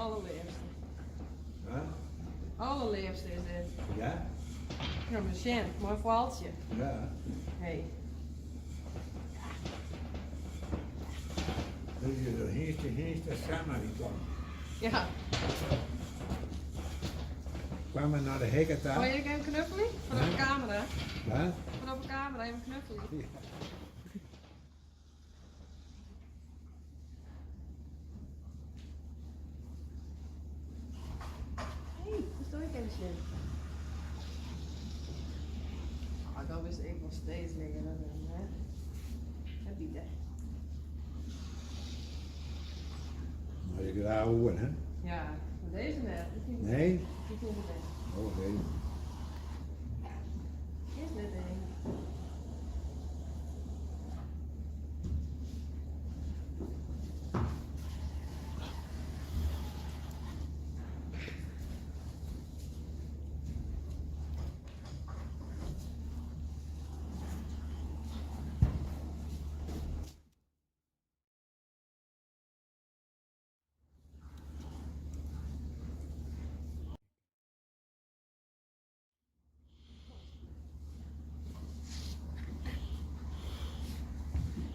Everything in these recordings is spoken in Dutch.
allerliefste. Huh? Allerliefste is dit. Ja? Ja, maar Sjen, mooi verhaaltje. Ja. Hey. Dus je heenste samen die kwam. Ja. Kwamen naar de hekken Wil daar. je even een knuffelie? Vanaf de camera. Wat? Vanaf de camera even een knuffelie. Ja. Hé, dat doe ik even Sjen. Ah, dat is ik nog steeds liggen. Hè? Dat bieden. Maar je graag horen, hè? Ja, maar deze net. Nee? Die vind ik net. Oh nee. Is net één.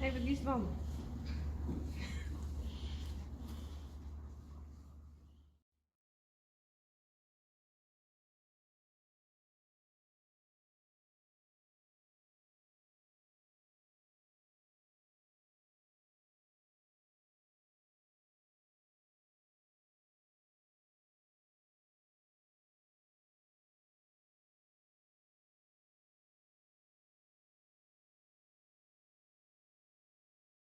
Even die van.